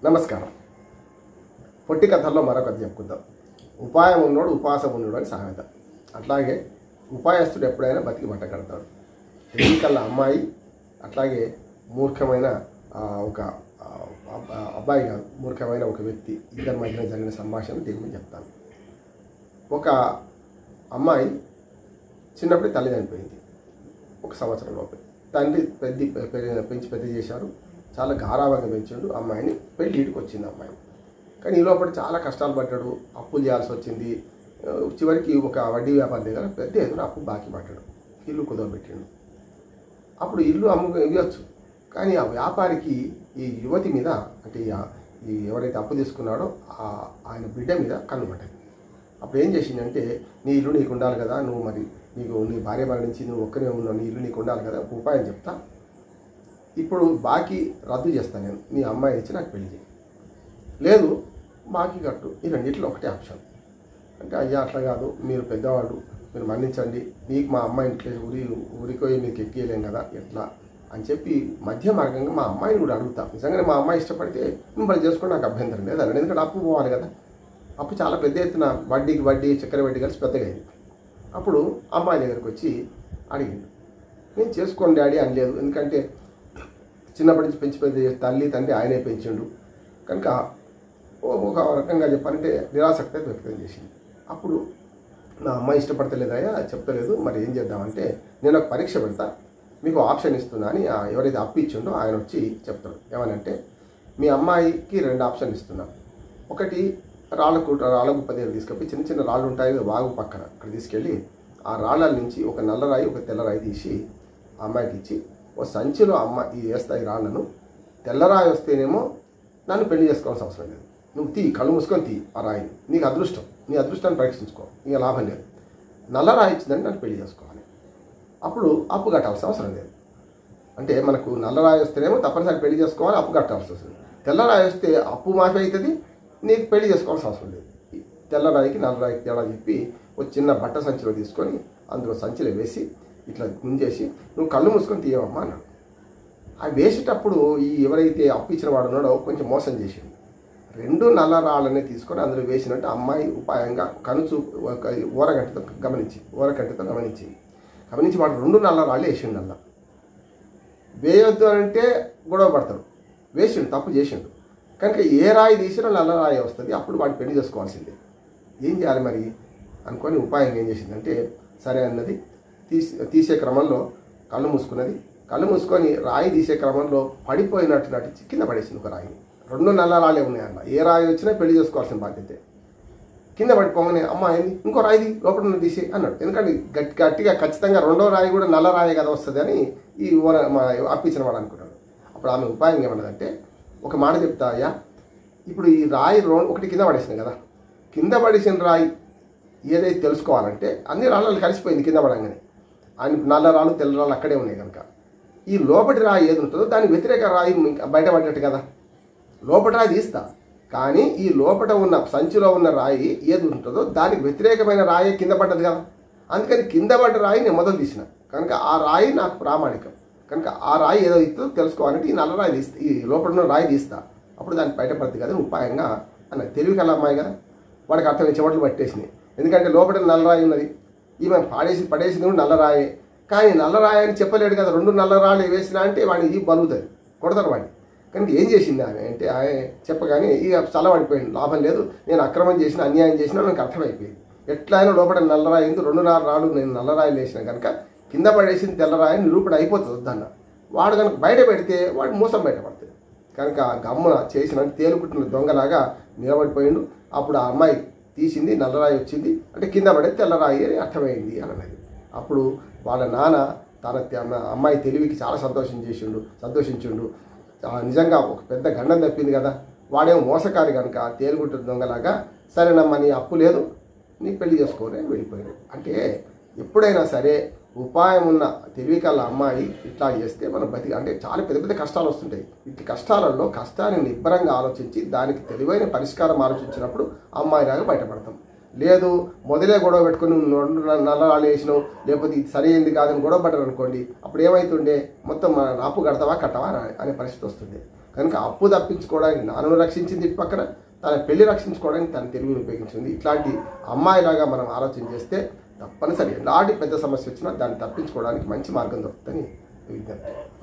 నమస్కారం. పొట్టి కథల్లో మరొక కథ చెప్పుకుందాం. ఉపాయం ఉన్నోడు ఉపవాసం ఉన్నాడు అని సామెత. అట్లాగే ఉపాయస్తుడు ఎప్పుడైనా బతికి బట్టగడతాడు. ఎన్నికల అమ్మాయి అట్లాగే మూర్ఖమైన ఒక అబ్బాయి కాదు, మూర్ఖమైన ఒక వ్యక్తి, ఇద్దరి మధ్యన జరిగిన సంభాషణ దీని మీద చెప్తాను. ఒక అమ్మాయి చిన్నప్పుడే తల్లి చనిపోయింది. 1 సంవత్సరం లోపే తండ్రి పెంచి పెద్ద చేశారు. చాలా గారాబంగా పెంచాడు. అమ్మాయిని పెళ్ళిడికి వచ్చింది అమ్మాయి. కానీ ఈ లోపల చాలా కష్టాలు పడ్డాడు. అప్పులు చేయాల్సి వచ్చింది. చివరికి ఒక వడ్డీ వ్యాపారం దగ్గర పెద్ద ఎదురు అప్పు బాకీ పడ్డాడు. ఇల్లు కుదరబెట్టాడు. అప్పుడు ఇల్లు ఇవ్వచ్చు, కానీ ఆ వ్యాపారికి ఈ యువతి మీద, అంటే ఈ ఎవరైతే అప్పు తీసుకున్నాడో ఆయన బిడ్డ మీద కన్ను పడ్డది. అప్పుడు ఏం చేసిందంటే, నీ ఇల్లు నీకు ఉండాలి కదా, నీ భార్య మరణించి నువ్వు ఒక్కనే ఉన్నావు, నీ ఇల్లు నీకు ఉండాలి కదా, ఒక ఉపాయం చెప్తా, ఇప్పుడు బాకీ రద్దు చేస్తాను నేను, నీ అమ్మాయి ఇచ్చి నాకు పెళ్లి చేయి, లేదు బాకీ కట్టు, ఈ రెండిట్లో ఒకటే ఆప్షన్. అంటే అయ్యా అట్లా కాదు, మీరు పెద్దవాడు, మీరు మన్నించండి, నీకు మా అమ్మాయి ఇంట్లో ఊరికోయి మీకు ఎక్కియలేం కదా, ఎట్లా అని చెప్పి మధ్య మార్గంగా మా అమ్మాయిని కూడా అడుగుతాం. నిజంగానే మా అమ్మాయి ఇష్టపడితే మిమ్మల్ని చేసుకుని నాకు అభ్యంతరం లేదు అని. ఎందుకంటే అప్పు పోవాలి కదా, అప్పు చాలా పెద్ద ఎత్తున వడ్డీ చక్కెర వడ్డీ కలిసి పెద్దగా అయింది. అప్పుడు అమ్మాయి దగ్గరికి వచ్చి అడిగిండు. నేను చేసుకోండి డాడీ అని లేదు, ఎందుకంటే చిన్నప్పటి నుంచి పెంచి పెద్ద తల్లి తండ్రి ఆయనే పెంచిండు కనుక ఒక రకంగా చెప్పాలంటే నిరాసక్తి వ్యక్తం చేసింది. అప్పుడు నా అమ్మాయి ఇష్టపడతలేదయ్యా, చెప్తలేదు, మరి ఏం చేద్దామంటే, నేను ఒక పరీక్ష పెడతా, మీకు ఆప్షన్ ఇస్తున్నా అని ఎవరైతే అప్పు ఇచ్చిండో ఆయన వచ్చి చెప్తాడు. ఏమనంటే, మీ అమ్మాయికి 2 ఆప్షన్లు ఇస్తున్నా. ఒకటి రాళ్ళ గుప్ప దగ్గర తీసుకెళ్ళి, చిన్న చిన్న రాళ్ళు ఉంటాయి వాగు పక్కన, అక్కడ తీసుకెళ్ళి ఆ రాళ్ళ నుంచి ఒక నల్లరాయి ఒక తెల్లరాయి తీసి ఆ అమ్మాయికి ఇచ్చి, ఓ సంచిలో అమ్మాయి వేస్తాయి రాళ్లను, తెల్లరాయి వస్తేనేమో నన్ను పెళ్లి చేసుకోవాల్సిన అవసరం లేదు, నువ్వు కళ్ళు మూసుకొని తీ ఆ రాయిని, నీకు అదృష్టం, నీ అదృష్టాన్ని పరీక్షించుకో, ఇక లాభం లేదు, నల్లరాయి ఇచ్చిందని నన్ను పెళ్లి చేసుకోవాలి, అప్పుడు అప్పు కట్టాల్సిన అవసరం లేదు. అంటే మనకు నల్లరాయి వస్తేనేమో తప్పనిసరి పెళ్లి చేసుకోవాలి, అప్పు కట్టాల్సి వస్తుంది. తెల్లరాయి వస్తే అప్పు మాఫీ అవుతుంది, నీకు పెళ్లి చేసుకోవాల్సిన అవసరం లేదు. తెల్లరాయికి నల్లరాయికి తేడా చెప్పి ఒక చిన్న బట్ట సంచిలో తీసుకొని అందులో సంచిలో వేసి ఇట్లా గుంజేసి, నువ్వు కళ్ళు మూసుకొని తీయవమ్మా అన్నాడు. అవి వేసేటప్పుడు ఎవరైతే అప్పు ఇచ్చిన వాడు ఉన్నాడో కొంచెం మోసం చేసిండు. 2 నల్ల రాళ్ళనే తీసుకొని అందులో వేసినట్టు అమ్మాయి ఉపాయంగా ఓరకంటితో గమనించి వాడు 2 నల్ల రాళ్ళు వేసిండు. అలా వేయొద్దు అంటే గొడవ పడతాడు, వేసిండు, తప్పు చేసిండు కనుక ఏ రాయి తీసినా నల్ల రాయి వస్తుంది, అప్పుడు వాడిని పెళ్లి చేసుకోవాల్సిందే. ఏం చేయాలి మరి అనుకొని ఉపాయం ఏం చేసిందంటే, సరే అన్నది. తీసే క్రమంలో కళ్ళు మూసుకొని రాయి తీసే క్రమంలో పడిపోయినట్టు నటించి కింద పడేసింది ఒక రాయిని. 2 నల్ల రాళ్ళే ఉన్నాయి అన్న, ఏ రాయి వచ్చినా పెళ్లి చేసుకోవాల్సిన బాధ్యతే. కింద పడిపోగానే అమ్మాయిని ఇంకో రాయిది లోపల తీసి అన్నాడు. ఎందుకంటే గట్టిగా ఖచ్చితంగా 2వ రాయి కూడా నల్ల రాయి కదా వస్తుంది అని అప్పించిన వాడు అనుకున్నాడు. అప్పుడు ఆమె ఉపాయం ఏమన్నదంటే, ఒక మాట చెప్తా అయ్యా, ఇప్పుడు ఈ రాయి ఒకటి కింద పడేసింది కదా, కింద పడేసిన రాయి ఏదైతే తెలుసుకోవాలంటే అన్ని రాళ్ళు కలిసిపోయింది కింద పడంగానే, ఆయన నల్ల రాళ్ళు తెల్ల రాళ్ళు అక్కడే ఉన్నాయి కనుక ఈ లోపటి రాయి ఏది ఉంటుందో దానికి వ్యతిరేక రాయి బయటపడ్డట్టు కదా, లోపటి రాయి తీస్తా, కానీ ఈ లోపల ఉన్న సంచిలో ఉన్న రాయి ఏది ఉంటుందో దానికి వ్యతిరేకమైన రాయి కింద పడ్డది కదా, అందుకని కింద పడ్డ రాయి నేను మొదలు తీసిన కనుక ఆ రాయి నాకు ప్రామాణికం కనుక ఆ రాయి ఏదో ఇస్తుందో తెలుసుకోవాలంటే ఈ నల్ల రాయి తీస్తా, ఈ లోపల ఉన్న రాయి తీస్తా, అప్పుడు దానికి బయటపడుతుంది కదా ఉపాయంగా అన్న. తెలివి కల అమ్మాయి కదా, వాడికి అర్థం చెమటలు పట్టేసినాయి. ఎందుకంటే లోపల నల్లరాయి ఉన్నది, ఈమె పడేసింది కూడా నల్లరాయే, కానీ నల్లరాయి అని చెప్పలేడు కదా, 2 నల్ల రాళ్ళు వేసినా అంటే వాడిని బలుగుతుంది, కొడతారు వాడిని. కనుక ఏం చేసింది ఆమె అంటే, చెప్పగానే ఇక చల్లబడిపోయింది, లాభం లేదు, నేను అక్రమం చేసిన అన్యాయం చేసినా నాకు అర్థమైపోయింది, ఎట్లా అయినా లోపల నల్లరాయి 2 రాళ్ళు నేను నల్లరాయిలు వేసిన కనుక కింద పడేసిన తెల్లరాయి నిరూపణ అయిపోతుంది వద్దన్న. వాడు కనుక బయట పెడితే వాడు మోసం బయటపడుతుంది కనుక గమ్మున చేసినట్టు తేలుకుంటున్న దొంగలాగా నిలబడిపోయిండు. అప్పుడు ఆ అమ్మాయి తీసింది, నల్లరాయి వచ్చింది, అంటే కింద పడే తెల్లరాయి అని అర్థమైంది అని అన్నది. అప్పుడు వాళ్ళ నాన్న తన అమ్మాయి తెలివికి చాలా సంతోషించిండు. నిజంగా ఒక పెద్ద గండం తప్పింది కదా, వాడేమో మోసకారి కనుక తేలుగుంటున్న దొంగలాగా, సరేనమ్మా నీ అప్పు లేదు, నీ పెళ్లి చేసుకోని వెళ్ళిపోయాడు. అంటే ఎప్పుడైనా సరే ఉపాయం ఉన్న తెలివికల్ల అమ్మాయి ఇట్లా చేస్తే మనం అంటే చాలా పెద్ద కష్టాలు వస్తుంటాయి. ఇట్టి కష్టాలలో కష్టాన్ని నిబ్బరంగా ఆలోచించి దానికి తెలివైన పరిష్కారం ఆలోచించినప్పుడు అమ్మాయిలాగా బయటపడతాం. లేదు మొదలే గొడవ పెట్టుకుని 2 నల్ల రాళ్ళు వేసినావు, లేకపోతే ఇది సరైనది కాదని గొడవ పడ్డారు అనుకోండి, అప్పుడు ఏమవుతుండే, మొత్తం అప్పు కడతావా అనే పరిస్థితి వస్తుంది. కనుక అప్పు తప్పించుకోవడానికి నాన్నను రక్షించింది ఇటు పక్కన, తన పెళ్లి రక్షించుకోవడానికి తన తెలివిని ఉపయోగించింది. ఇట్లాంటి అమ్మాయిలాగా మనం ఆలోచన చేస్తే తప్పనిసరి ఎలాంటి పెద్ద సమస్య వచ్చినా దాన్ని తప్పించుకోవడానికి మంచి మార్గం దొరుకుతుందని విజ్ఞప్తి.